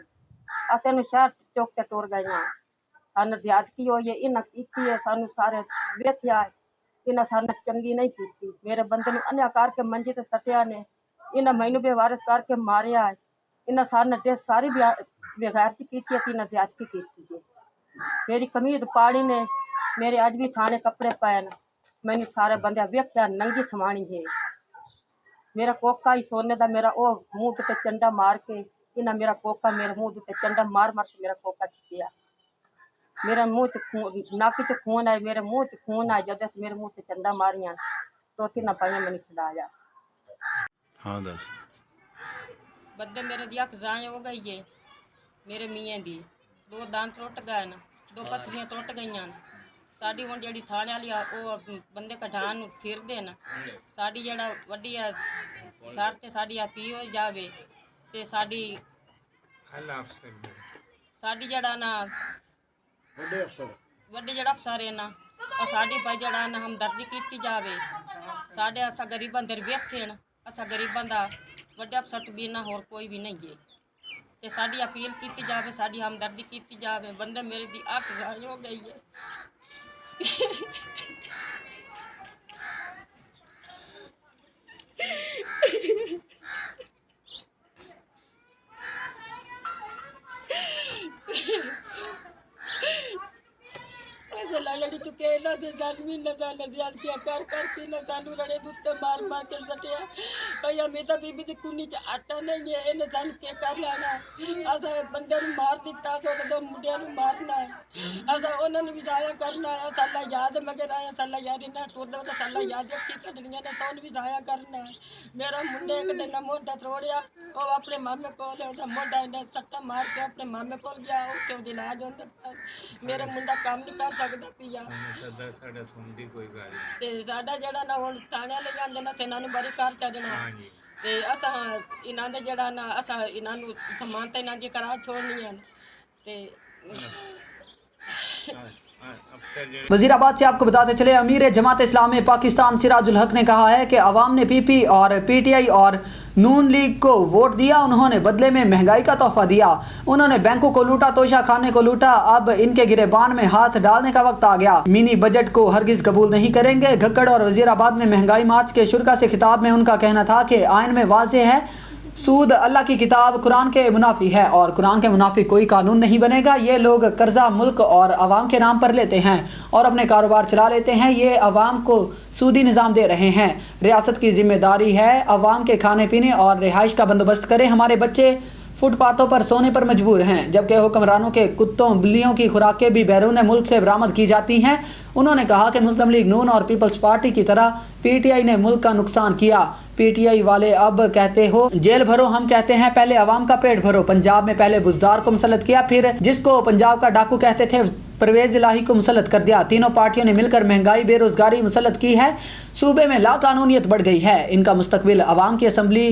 ਅਸੀਂ ਇਹਨੂੰ ਸ਼ਹਿਰ ਚੌਕ ਤੇ ਤੁਰ ਗਏ ਹਾਂ। ਸਾਨੂੰ ਜ਼ਿਆਦਤੀ ਹੋਈ ਹੈ, ਇਹਨਾਂ ਕੀਤੀ ਹੈ, ਸਾਨੂੰ ਸਾਰੇ ਵੇਖਿਆ, ਇਹਨਾਂ ਸਾਨੂੰ ਚੰਗੀ ਨਹੀਂ ਕੀਤੀ। ਮੇਰੇ ਬੰਦੇ ਨੂੰ ਅੰਨ੍ਹਾ ਕਰਕੇ ਮੰਜੇ ਤੇ ਸੱਟਿਆ ਨੇ, ਇਹਨਾਂ ਮੈਨੂੰ ਬੇਵਾਰਸ ਕਰਕੇ ਮਾਰਿਆ। ਇਹਨਾਂ ਸਾਰੇ ਸਾਰੀ ਬੇਗੈਰਤੀ ਕੀਤੀ, ਇਹਨਾਂ ਜ਼ਿਆਦਤੀ ਕੀਤੀ। ਮੇਰੀ ਕਮੀਜ਼ ਪਾੜੀ ਨੇ, ਮੇਰੇ ਅੱਜ ਵੀ ਥਾਣੇ ਕੱਪੜੇ ਪਾਏ ਨੇ। ਮੈਨੂੰ ਸਾਰੇ ਬੰਦੇ ਵੇਖਿਆ ਨੰਗੀ ਸਮਾਣੀ ਹੈ। ਮੇਰਾ ਕੋਕਾ ਹੀ ਸੋਨੇ ਦਾ, ਮੇਰਾ ਉਹ ਮੂੰਹ ਤੇ ਚੰਡਾ ਮਾਰ ਕੇ ਇਹਨਾਂ ਮੇਰਾ ਕੋਕਾ ਮੇਰੇ ਮੂੰਹ ਤੇ ਚੰਡਾ ਮਾਰ ਕੇ ਮੇਰਾ ਕੋਕਾ ਛਿੱਕਿਆ। मेरा मुँह से नाक से खून आए, मेरे मुँह से खून आए। जब मेरे मुँह से चंडा मारिया तो 3 पाइया मैंने खिलाया। हाँ दस बदे मेरे दी अख जाए हो गई है, मेरे मियाँ दी 2 दांत टुट गए न, 2 पसलियाँ टुट गई। साड़ी हुण जिहड़ी थाने वाली वो बंदे कढान फिरदे न। साड़ी जिहड़ा वड्डी है सर ते साड़ी पी हो जावे ते साड़ी जिहड़ा ना वड्डे जिहड़ा अफसर है ना और साड़ी भाई जिहड़ा ना हमदर्दी कीती जावे। साढ़े असा गरीबां दे वेखे न, असा गरीबां दा वड्डे अफसर तो बिना होर कोई भी नहीं है। ते साड़ी अपील की जावे, साड़ी हमदर्दी की जावे। बंदे मेरे दी अख जाए हो गई है। लड़ी चुके इन्हों से सानवी नशा नजियाज किया कर न सानू रड़े दुत्ते मार के सटिया। भाई अमिता बीबी की कुनी च आटा नहीं है, इन्हें सानू के कर लेना। असा बंदे मार दिता सो तो मुंडिया मारना है, असा उन्होंने भी जाया करना है। साला याद मगर आया साला याद इन्हें टोदा तो साला याद रखी कटनिया ने सोन भी जाया करना है। मेरा मुंडे एक दिन मोटा तोड़िया, वो अपने मामे को मोटा इन्हें सट्टा मार के अपने मामे को गया, उसके इलाज होता। मेरा मुंडा काम नहीं कर सकता पिया ते साडा जेड़ा ना हुण थाने ले जांदे ना सेना नु बरी कर छडना ते असा इन्हां दे जेड़ा ना असा इन्हां नु समानता इन्हां दी करा छोड़नी है ते वजीराबाद से आपको बताते चले, अमीर जमात इस्लामी पाकिस्तान सिराजुल हक ने कहा है कि अवाम ने पीपी और पीटीआई और नून लीग को वोट दिया, उन्होंने बदले में महंगाई का तोहफा दिया। उन्होंने बैंकों को लूटा, तोशा खाने को लूटा, अब इनके गिरेबान में हाथ डालने का वक्त आ गया। मिनी बजट को हरगिज कबूल नहीं करेंगे। घक्कड़ और वजीराबाद में महंगाई मार्च के शुरा से खिताब में उनका कहना था कि आइन में वाज़ेह है सूद अल्लाह की किताब कुरान के मुनाफी है और कुरान के मुनाफी कोई कानून नहीं बनेगा। ये लोग कर्जा मुल्क और अवाम के नाम पर लेते हैं और अपने कारोबार चला लेते हैं। ये अवाम को सूदी निज़ाम दे रहे हैं। रियासत की जिम्मेदारी है अवाम के खाने पीने और रिहाइश का बंदोबस्त करें। हमारे बच्चे फुटपाथों पर सोने पर मजबूर हैं, जबकि हुक्मरानों के कुत्तों बिल्लियों की खुराकें भी बैरून मुल्क से बरामद की जाती हैं। उन्होंने कहा कि मुस्लिम लीग नून और पीपल्स पार्टी की तरह पीटीआई ने मुल्क का नुकसान किया। पीटीआई वाले अब कहते हो जेल भरो, हम कहते हैं पहले अवाम का पेट भरो। पंजाब में पहले बुजदार को मुसल्लत किया, फिर जिसको पंजाब का डाकू कहते थे परवेज इलाही को मुसल्लत कर दिया। तीनों पार्टियों ने मिलकर महंगाई बेरोजगारी मुसल्लत की है। सूबे में लाकानूनियत बढ़ गई है। इनका मुस्तकबिल अवाम की असम्बली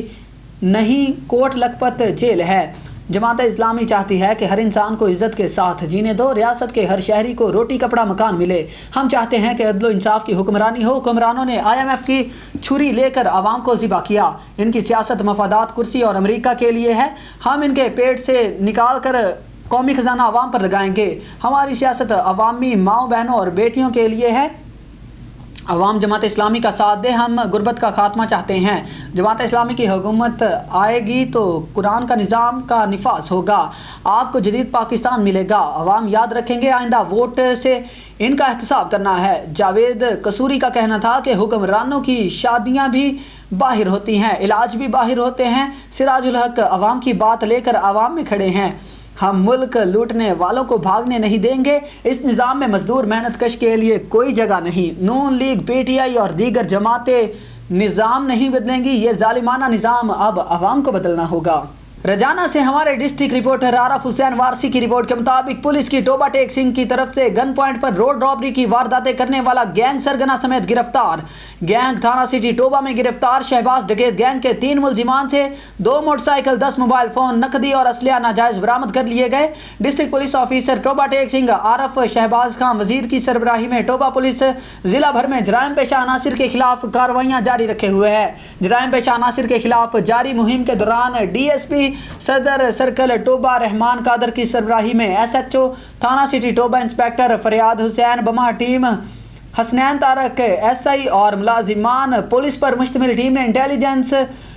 नहीं कोट लखपत जेल है। जमात इस्लामी चाहती है कि हर इंसान को इज़्ज़त के साथ जीने दो, रियासत के हर शहरी को रोटी कपड़ा मकान मिले। हम चाहते हैं कि अदल इंसाफ की हुक्मरानी हो। हुक्मरानों ने IMF की छुरी लेकर आवाम को ज़िबा किया। इनकी सियासत मफादात कुर्सी और अमेरिका के लिए है। हम इनके पेट से निकाल कर कौमी खजाना आवाम पर लगाएंगे। हमारी सियासत अवामी माओ बहनों और बेटियों के लिए है। अवाम जमात इस्लामी का साथ दे, हम गुर्बत का खात्मा चाहते हैं। जमात इस्लामी की हुकूमत आएगी तो कुरान का निज़ाम का निफाज होगा, आपको जदीद पाकिस्तान मिलेगा। अवाम याद रखेंगे, आइंदा वोट से इनका एहतसाब करना है। जावेद कसूरी का कहना था कि हुक्मरानों की शादियां भी बाहिर होती हैं, इलाज भी बाहिर होते हैं। सिराजुल हक अवाम की बात लेकर अवाम में खड़े हैं। हम मुल्क लूटने वालों को भागने नहीं देंगे। इस निज़ाम में मजदूर मेहनत कश के लिए कोई जगह नहीं। नून लीग, पीटीआई और दीगर जमातें निज़ाम नहीं बदलेंगी। ये जालिमाना निज़ाम अब अवाम को बदलना होगा। रजाना से हमारे डिस्ट्रिक्ट रिपोर्टर आरफ हुसैन वारसी की रिपोर्ट के मुताबिक पुलिस की टोबा टेक सिंह की तरफ से गन पॉइंट पर रोड रॉबरी की वारदातें करने वाला गैंग सरगना समेत गिरफ्तार। गैंग थाना सिटी टोबा में गिरफ्तार शहबाज डकैत गैंग के 3 मुलजिमान से 2 मोटरसाइकिल, 10 मोबाइल फोन, नकदी और असलिया नाजायज बरामद कर लिए गए। District police officer Toba Tek Singh Arif Shahbaz Khan Wazir की सरबराही में टोबा पुलिस जिला भर में जराइम पेशा अनासिर के खिलाफ कार्रवाइयां जारी रखे हुए है। जराइम पेशा अनासिर के खिलाफ जारी मुहिम के दौरान DSP सदर सर्कल टोबा रहमान कादर की सरबराही में SHO थाना सिटी टोबा इंस्पेक्टर फरियाद हुसैन, बमा टीम हसनैन तारक SI और मुलाजिमान पुलिस पर मुश्तमिल टीम ने इंटेलिजेंस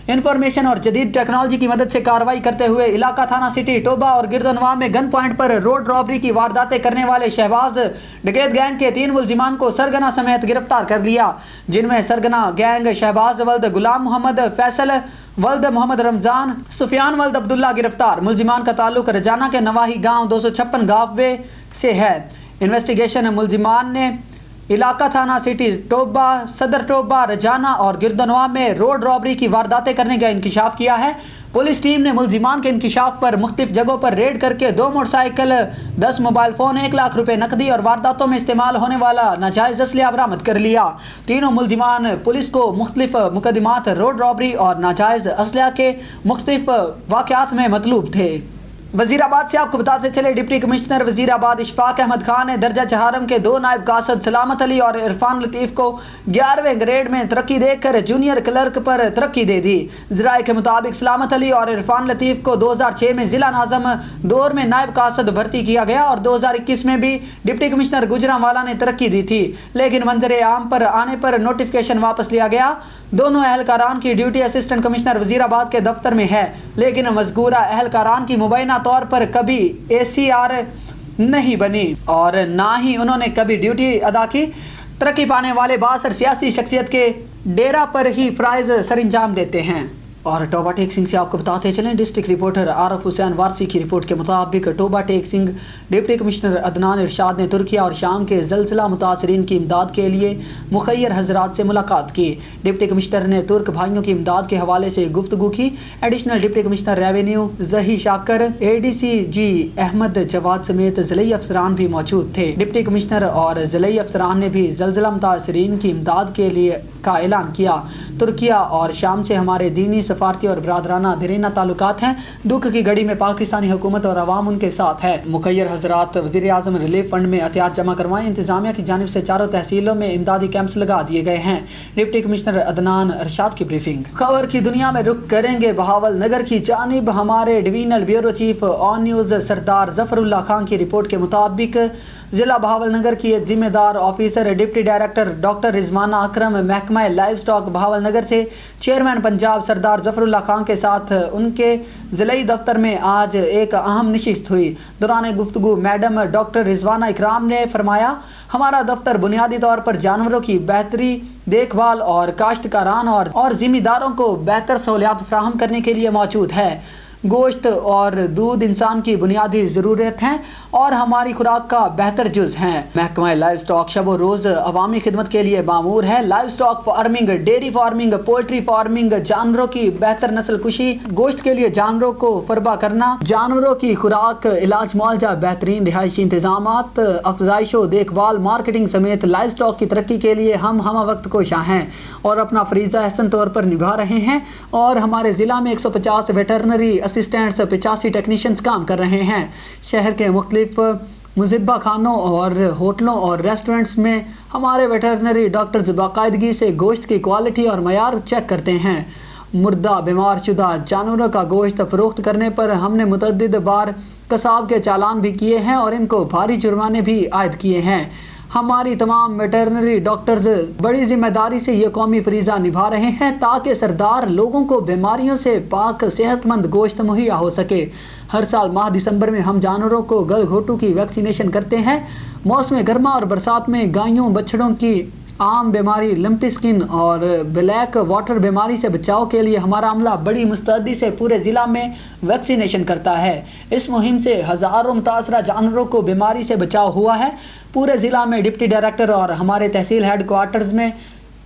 इंफॉर्मेशन और जदीद टेक्नोलॉजी की मदद से कार्रवाई करते हुए इलाका थाना सिटी टोबा और गिरदनवा में गन पॉइंट पर रोड रॉबरी की वारदातें करने वाले शहबाज डकैत गैंग के 3 मुलजिमान को सरगना समेत गिरफ्तार कर लिया, जिनमें सरगना गैंग शहबाज वल्द गुलाम मोहम्मद, फैसल वल्द मोहम्मद रमजान, सुफियान वल्द अब्दुल्ला गिरफ्तार। मुलजिमान का ताल्लुक रजाना के नवाही गांव 256 गांवे से है। इन्वेस्टिगेशन मुलजिमान ने इलाका थाना सिटी टोबा, सदर टोबा, रजाना और गिरदनवा में रोड रॉबरी की वारदातें करने का इंकिशाफ किया है। पुलिस टीम ने मुलजिमान के इंकिशाफ पर मुख्तलिफ जगहों पर रेड करके 2 मोटरसाइकिल, 10 मोबाइल फ़ोन, 1 लाख रुपए नकदी और वारदातों में इस्तेमाल होने वाला नाजायज़ असलिया बरामद कर लिया। तीनों मुलजिमान पुलिस को मुख्तलिफ मुकदमात, रोड रॉबरी और नाजायज़ असलिया के मुख्तलिफ वाक़यात में मतलूब थे। वजीराबाद से आपको बताते चले डिप्टी कमिश्नर वजीराबाद इशफाक अहमद खान ने दर्जा चहारम के 2 नायब कासद सलामत अली और इरफान लतीफ़ को 11वें ग्रेड में तरक्की देकर जूनियर क्लर्क पर तरक्की दे दी। ज़राए के मुताबिक सलामत अली और इरफान लतीफ़ को 2006 में ज़िला नाज़म दौर में नायब कासद भर्ती किया गया और 2021 में भी डिप्टी कमिश्नर गुजरांवाला ने तरक्की दी थी, लेकिन मंजर आम पर आने पर नोटिफिकेशन वापस लिया गया। दोनों अहलकारान की ड्यूटी असिस्टेंट कमिश्नर वजीराबाद के दफ्तर में है, लेकिन मज़कूरा अहलकारान की मुबैना तौर पर कभी ACR नहीं बनी और ना ही उन्होंने कभी ड्यूटी अदा की। तरक्की पाने वाले बासर सियासी शख्सियत के डेरा पर ही फ़राइज़ सरंजाम देते हैं। और टोबा टेक सिंह से आपको बताते चलें डिस्ट्रिक्ट रिपोर्टर आरफ हुसैन वारसी की रिपोर्ट के मुताबिक टोबा टेक सिंह डिप्टी कमिश्नर अदनान इरशाद ने तुर्किया और शाम के ज़लज़ला मुतासरीन की इमदाद के लिए मुखय्यर हज़रात से मुलाकात की। डिप्टी कमिश्नर ने तुर्क भाइयों की इमदाद के हवाले से गुफ्तगू की। Additional deputy commissioner revenue ज़ही शाकर, ADC जी अहमद जवाद समेत ज़िलई अफसरान भी मौजूद थे। डिप्टी कमिश्नर और ज़िलई अफसरान ने भी ज़लज़ला मुतासरीन की इमदाद के लिए का ऐलान किया। तुर्किया और शाम से हमारे दीनी, सफारती और बरादराना दिरीना ताल्लुकात हैं। दुख की घड़ी में पाकिस्तानी हुकूमत और अवाम उनके साथ है। मुखय्यर हज़रात वज़ीर आज़म रिलीफ फंड में एहतियात जमा करवाएं। इंतजामिया की जानिब से 4 तहसीलों में इमदादी कैंप्स लगा दिए गए हैं। डिप्टी कमिश्नर अदनान इरशाद की ब्रीफिंग। खबर की दुनिया में रुख करेंगे बहावल नगर की जानिब। हमारे divisional bureau chief on news Sardar Zafarullah Khan की रिपोर्ट के मुताबिक ज़िला बहावल नगर की एक जिम्मेदार officer deputy director doctor Rizwana Akram महकमा लाइव स्टॉक बहावल नगर से चेयरमैन पंजाब सरदार ज़फ़रुल्लाह खान के साथ उनके ज़िलई दफ्तर में आज एक अहम नशिस्त हुई। दौरान गुफ्तगू मैडम डॉक्टर रिजवाना इकराम ने फरमाया, हमारा दफ्तर बुनियादी तौर पर जानवरों की बेहतरी देखभाल और काश्तकारान और ज़िम्मेदारों को बेहतर सहूलियात फराहम करने के लिए मौजूद है। गोश्त और दूध इंसान की बुनियादी ज़रूरत हैं और हमारी खुराक का बेहतर जुज़ हैं। महकमा लाइव स्टॉक शब व रोज़ अवामी खिदमत के लिए मामूर है। Live stock farming, dairy farming, poultry farming, जानवरों की बेहतर नस्ल कुशी, गोश्त के लिए जानवरों को फरबा करना, जानवरों की खुराक, इलाज मुआवजा, बेहतरीन रिहायशी इंतजामात, अफजाइश व देखभाल, मार्केटिंग समेत लाइव स्टॉक की तरक्की के लिए हम वक्त कोशां हैं और अपना फरीज़ा अहसन तौर पर निभा रहे हैं। और हमारे ज़िला में 150 वेटरनरी असिस्टेंट्स, 85 टेक्नीशियंस काम कर रहे हैं। शहर के मुख्तलिफ मुज़िब्बा खानों और होटलों और रेस्टोरेंट्स में हमारे वेटरनरी डॉक्टर्स बाकायदगी से गोश्त की क्वालिटी और मयार चेक करते हैं। मुर्दा बीमार शुदा जानवरों का गोश्त फ़रोख्त करने पर हमने मुतअद्दिद बार कसाब के चालान भी किए हैं और इनको भारी जुर्माने भी आयद किए हैं। हमारी तमाम वेटरनरी डॉक्टर्स बड़ी जिम्मेदारी से ये कौमी फरीज़ा निभा रहे हैं ताकि सरदार लोगों को बीमारियों से पाक सेहतमंद गोश्त मुहैया हो सके। हर साल माह दिसंबर में हम जानवरों को गलघोटू की वैक्सीनेशन करते हैं। मौसम गर्मा और बरसात में गायों बछड़ों की आम बीमारी लंपी स्किन और ब्लैक वाटर बीमारी से बचाव के लिए हमारा अमला बड़ी मुस्तैदी से पूरे ज़िला में वैक्सीनेशन करता है। इस मुहिम से हज़ारों मुतासरा जानवरों को बीमारी से बचाव हुआ है। पूरे ज़िला में डिप्टी डायरेक्टर और हमारे तहसील हेड क्वार्टर्स में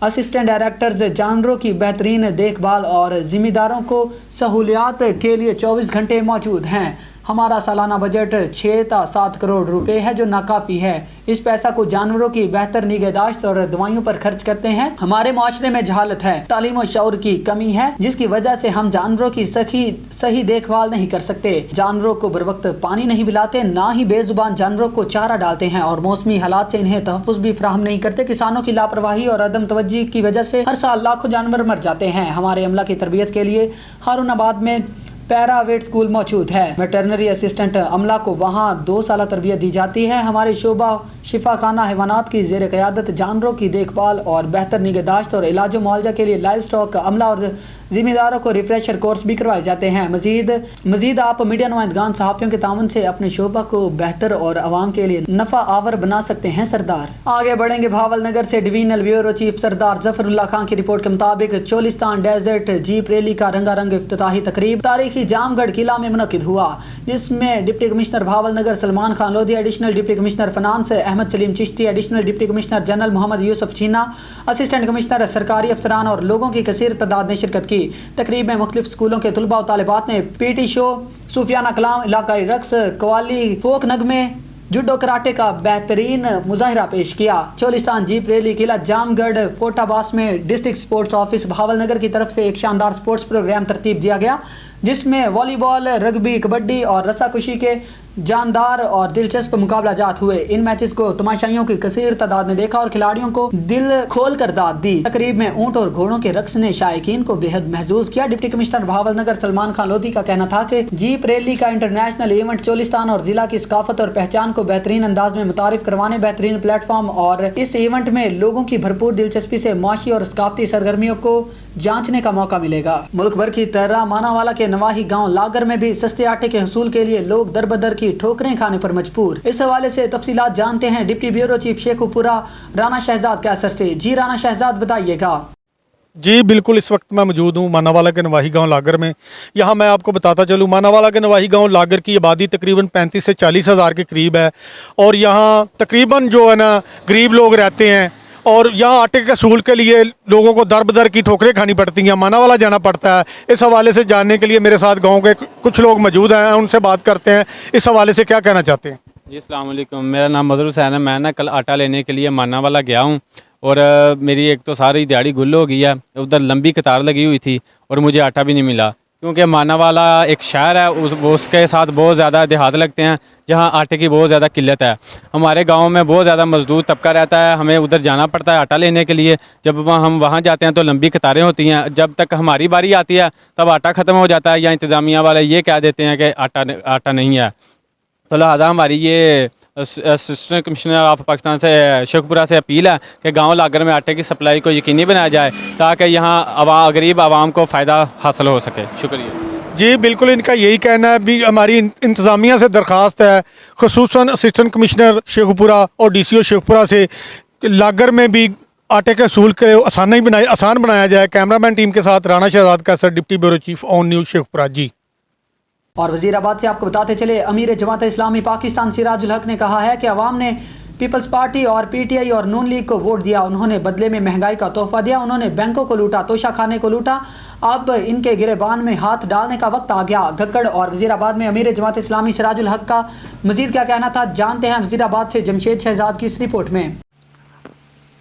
असिस्टेंट डायरेक्टर्स जानवरों की बेहतरीन देखभाल और ज़िम्मेदारों को सहूलियात के लिए 24 घंटे मौजूद हैं। हमारा सालाना बजट 6 से 7 करोड़ रुपए है, जो नाकाफ़ी है। इस पैसा को जानवरों की बेहतर निगहदाश्त और दवाइयों पर खर्च करते हैं। हमारे माशरे में जहालत है, तालीम और शऊर की कमी है, जिसकी वजह से हम जानवरों की सही देखभाल नहीं कर सकते। जानवरों को बर वक्त पानी नहीं पिलाते, ना ही बेजुबान जानवरों को चारा डालते हैं और मौसमी हालात से इन्हें तहफ़्फ़ुज़ भी फराहम नहीं करते। किसानों की लापरवाही और अदम तवज्जी की वजह से हर साल लाखों जानवर मर जाते हैं। हमारे अमला की तरबियत के लिए हारूनाबाद में पैरावेट स्कूल मौजूद है। वेटरनरी असिस्टेंट अमला को वहाँ 2 साल तरबियत दी जाती है। हमारे शोबा शिफा खाना हैवानात की ज़ेर क़यादत जानवरों की देखभाल और बेहतर निगहदाश्त और इलाज मुआवजा के लिए लाइव स्टॉक अमला और ज़िम्मेदारों को रिफ्रेशर कोर्स भी करवाए जाते हैं। मज़ीद आप मीडिया नुमाइंदगान सहाफ़ियों के ताउन से अपने शोबा को बेहतर और आवाम के लिए नफ़ा आवर बना सकते हैं। सरदार आगे बढ़ेंगे। भावल नगर से डिवीजनल ब्यूरो चीफ सरदार जफरुल्लाह खान की रिपोर्ट के मुताबिक चोलिस्तान डेजर्ट जीप रैली का रंगारंग इफ्तिताही तकरीब तारीखी जामगढ़ किला में मुनक़िद हुआ, जिसमें deputy commissioner Bahawalnagar Salman Khan Lodhi, additional deputy commissioner finance Ahmad Saleem Chishti, additional deputy commissioner general Mohammad Yousuf Cheena, assistant commissioner सरकारी अफसरान और लोगों की कसीर तादाद ने शिरकत की। तकरीब में मुख्तलिफ स्कूलों के तलबा और तालिबात ने पीटी शो, सूफियाना कलाम, इलाकाई रक्स, कवाली, फोक नगमे, जुडो कराटे का बेहतरीन मुजाहिरा पेश किया। चोलिस्तान जीप रैली किला जामगढ़ फोर्टाबास में डिस्ट्रिक्ट स्पोर्ट्स ऑफिस भावलनगर की तरफ से एक शानदार स्पोर्ट्स प्रोग्राम तरतीब दिया गया, जिसमें वॉलीबॉल, रग्बी, कबड्डी और रस्साकशी के जानदार और दिलचस्प मुकाबला जात हुए। इन मैचेस को तमाशाइयों की कसीर तादाद ने देखा और खिलाड़ियों को दिल खोल कर दाद दी। तकरीब में ऊंट और घोड़ों के रक्स ने शायकीन को बेहद महसूस किया। डिप्टी कमिश्नर भावलनगर सलमान खान लोधी का कहना था कि जीप रैली का इंटरनेशनल इवेंट चोलिस्तान और जिला की सकाफत और पहचान को बेहतरीन अंदाज में मुतारिफ करवाने बेहतरीन प्लेटफॉर्म और इस इवेंट में लोगों की भरपूर दिलचस्पी से माशी और सकाफती सरगर्मियों को जांचने का मौका मिलेगा। मुल्क भर की तरह मानावाला के नवाही गांव लागर में भी सस्ते आटे के हसूल के लिए लोग दर बदर की ठोकरें खाने पर मजबूर। इस हवाले से तफसीलात जानते हैं deputy bureau chief Sheikhupura Rana Shahzad Kaiser से। जी राना शहजाद, बताइएगा। जी बिल्कुल, इस वक्त मैं मौजूद हूँ मानावाला के नवाही गांव लागर में। यहाँ मैं आपको बताता चलूँ, मानावाला के नवाही गांव लागर की आबादी तकरीबन 35 से 40 हज़ार के करीब है और यहाँ तकरीबन जो है ना गरीब लोग रहते हैं और यहाँ आटे के हसूल के लिए लोगों को दर बदर की ठोकरें खानी पड़ती हैं, मानावाला जाना पड़ता है। इस हवाले से जानने के लिए मेरे साथ गांव के कुछ लोग मौजूद हैं, उनसे बात करते हैं। इस हवाले से क्या कहना चाहते हैं? जी अस्सलाम वालेकुम, मेरा नाम मदर हुसैन है। मैं ना कल आटा लेने के लिए मानावाला गया हूँ और मेरी एक तो सारी दिहाड़ी गुल हो गई है। उधर लंबी कतार लगी हुई थी और मुझे आटा भी नहीं मिला, क्योंकि मानावाला एक शहर है, उसके साथ बहुत ज़्यादा देहात लगते हैं जहाँ आटे की बहुत ज़्यादा किल्लत है। हमारे गांव में बहुत ज़्यादा मजदूर तबका रहता है, हमें उधर जाना पड़ता है आटा लेने के लिए। जब हम वहाँ जाते हैं तो लंबी कतारें होती हैं, जब तक हमारी बारी आती है तब आटा ख़त्म हो जाता है या इंतज़ामिया वाले ये कह देते हैं कि आटा नहीं है। तो लिहाजा हमारी ये असिस्टेंट कमिश्नर ऑफ पाकिस्तान से शेखपुरा से अपील है कि गांव लागर में आटे की सप्लाई को यकीनी बनाया जाए ताकि यहाँ गरीब आवाम को फ़ायदा हासिल हो सके। शुक्रिया। जी बिल्कुल, इनका यही कहना है। भी हमारी इंतज़ामिया से दरख्वास्त है, खुसूसन असिस्टेंट कमिश्नर शेखपुरा और DCO शेखपुरा से, लागर में भी आटे के हसूल के आसान बनाया जाए। कैमरामैन टीम के साथ Rana Shahzad Kaiser, deputy bureau chief, on news Sheikhupura. जी। और वज़ीराबाद से आपको बताते चले, अमीर जमात इस्लामी पाकिस्तान सिराजुल हक ने कहा है कि अवाम ने पीपल्स पार्टी और PTI और नून लीग को वोट दिया, उन्होंने बदले में महंगाई का तोहफा दिया, उन्होंने बैंकों को लूटा, तोशा खाने को लूटा। अब इनके गिरेबान में हाथ डालने का वक्त आ गया। गक्कड़ और वज़ीराबाद में अमीर जमात इस्लामी सिराजुल हक का मजीद क्या कहना था, जानते हैं वज़ीराबाद से जमशेद शहजाद की इस रिपोर्ट में।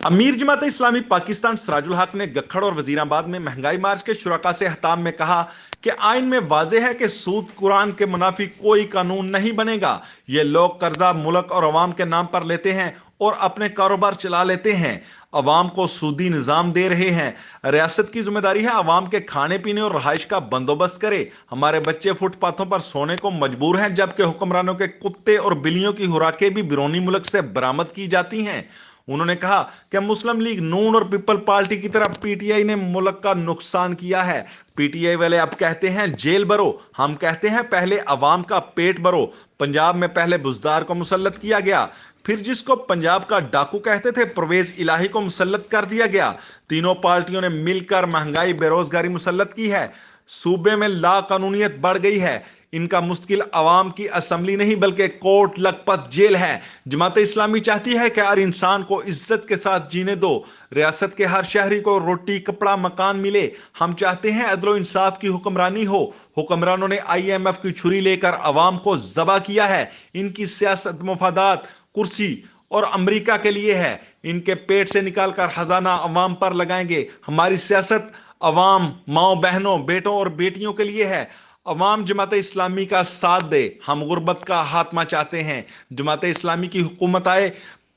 अमीर जमात इस्लामी पाकिस्तान सिराजुल हक ने गखड़ और वजीराबाद में महंगाई मार्च के शुरका से खिताब में कहा कि आइन में वाज़ेह है कि सूद कुरान के मुनाफी कोई कानून नहीं बनेगा। ये लोग कर्जा मुल्क और अवाम के नाम पर लेते हैं और अपने कारोबार चला लेते हैं, अवाम को सूदी निज़ाम दे रहे हैं। रियासत की जिम्मेदारी है अवाम के खाने पीने और रहाइश का बंदोबस्त करे। हमारे बच्चे फुटपाथों पर सोने को मजबूर हैं, जबकि हुक्मरानों के कुत्ते और बिल्लियों की खुराकें भी बैरूनी मुल्क से बरामद की जाती हैं। उन्होंने कहा कि मुस्लिम लीग नून और पीपल पार्टी की तरह PTI ने मुल्क का नुकसान किया है। PTI वाले अब कहते हैं जेल भरो, हम कहते हैं पहले अवाम का पेट भरो। पंजाब में पहले बुजदार को मुसल्लत किया गया, फिर जिसको पंजाब का डाकू कहते थे परवेज इलाही को मुसल्लत कर दिया गया। तीनों पार्टियों ने मिलकर महंगाई बेरोजगारी मुसल्लत की है। सूबे में लाकानूनियत बढ़ गई है। इनका मुश्किल अवाम की असम्बली नहीं बल्कि कोर्ट लखपत जेल है। जमात इस्लामी चाहती है कि हर इंसान को इज्जत के साथ जीने दो, रियासत के हर शहरी को रोटी कपड़ा मकान मिले। हम चाहते हैं अदलो इंसाफ की हुक्मरानी हो। हुक्मरानों ने IMF की छुरी लेकर अवाम को ज़बा किया है। इनकी सियासत मुफादात कुर्सी और अमेरिका के लिए है। इनके पेट से निकालकर खजाना अवाम पर लगाएंगे। हमारी सियासत अवाम, माओ बहनों, बेटों और बेटियों के लिए है। अवाम जमात इस्लामी का साथ दे। हम गुर्बत का खात्मा चाहते हैं। जमात इस्लामी की हुकूमत आए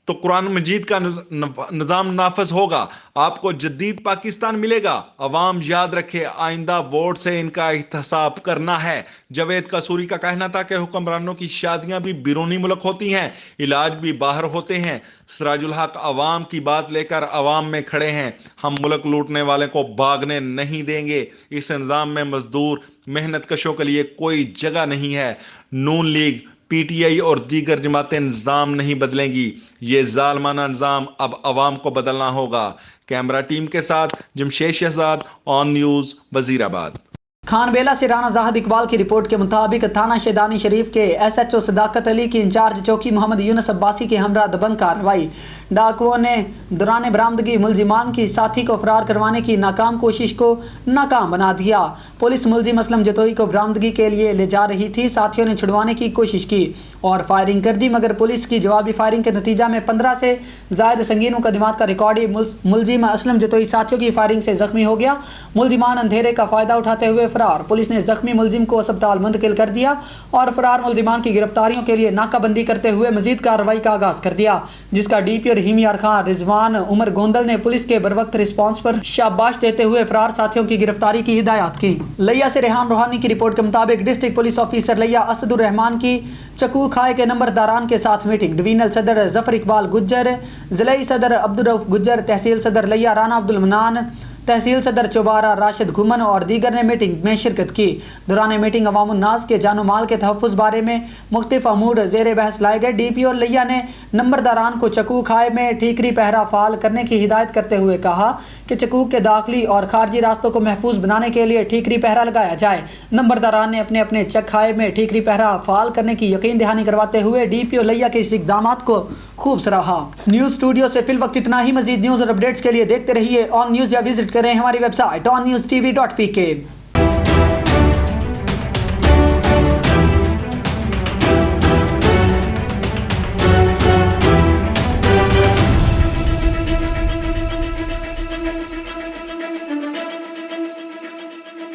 तो कुरान मजीद का निज़ाम नाफज होगा। आपको जदीद पाकिस्तान मिलेगा। अवाम याद रखे, आइंदा वोट से इनका एहतसाब करना है। जावेद कसूरी का कहना था कि हुक्मरानों की शादियां भी बैरूनी मुल्क होती हैं, इलाज भी बाहर होते हैं। सिराजुल हक अवाम की बात लेकर अवाम में खड़े हैं। हम मुल्क लूटने वाले को भागने नहीं देंगे। इस निज़ाम में मजदूर मेहनत कशों के लिए कोई जगह नहीं है। नून लीग, PTI और दीगर जमातें निज़ाम नहीं बदलेंगी। ये जालमाना निज़ाम अब अवाम को बदलना होगा। कैमरा टीम के साथ जमशेद शहजाद, ऑन न्यूज़, वजीराबाद। खानबेला से राना जाहिद इकबाल की रिपोर्ट के मुताबिक थाना शेदानी शरीफ के SHO सदाकत अली की इंचार्ज चौकी मोहम्मद यूनुस अब्बासी के हमरा दबंग कार्रवाई। डाकुओं ने दौरान बरामदगी मुलजिमान की साथी को फरार करवाने की नाकाम कोशिश को नाकाम बना दिया। पुलिस मुलजिम असलम जतोई को बरामदगी के लिए ले जा रही थी। साथियों ने छुड़वाने की कोशिश की और फायरिंग कर दी, मगर पुलिस की जवाबी फायरिंग के नतीजा में 15 से ज़ायद संगीन मुकदमात का रिकॉर्ड। मुलजिम असलम जतोई साथियों की फायरिंग से जख्मी हो गया। मुलजिमान अंधेरे का फ़ायदा उठाते हुए फरार। पुलिस ने जख्मी मुलजिम को अस्पताल मुंतकिल कर दिया और फरार मुलजिमान की गिरफ्तारियों के लिए नाकाबंदी करते हुए मजीद कार्रवाई का आगाज कर दिया, जिसका DP और हिमियार खान रिजवान उमर गोंदल ने पुलिस के बरवक्त रिस्पांस पर शाबाश देते हुए फरार साथियों की गिरफ्तारी की हिदायत की। लिया से रेहान रूहानी की रिपोर्ट के मुताबिक डिस्ट्रिक्ट पुलिस ऑफिसर लिया असदुर रहमान की चकू खाए के नंबरदारान के साथ मीटिंग। डिवीजनल सदर जफर इकबाल गुज्जर, जिलाई सदर अब्दुल रऊफ गुज्जर, तहसील सदर लिया राना अब्दुल मनान, तहसील सदर चौबारा राशिद घुमन और दीगर ने मीटिंग में शिरकत की। दौरान मीटिंग अवामुन्नास के जानो माल के तहफ़्फ़ुज़ बारे में मुख्तलिफ अमूर ज़ेर बहस लाए गए। DP और लिया ने नंबरदारान को चकू खाए में ठीकरी पहरा फ़ाल करने की हिदायत करते हुए कहा कि चकू के दाखिली और खारजी रास्तों को महफूज बनाने के लिए ठीकरी पहरा लगाया जाए। नंबरदारान ने अपने अपने चक खाए में ठीकरी पहरा फ़ाल करने की यकीन दहानी करवाते हुए DP और लिया के इस इक़दाम को खूब सराहा। न्यूज़ स्टूडियो से फिल वक्त इतना ही। मजीद न्यूज़ और अपडेट्स के लिए देखते रहिए ऑन न्यूज़ या विजिट करें हमारी वेबसाइट onNewsTV.pk।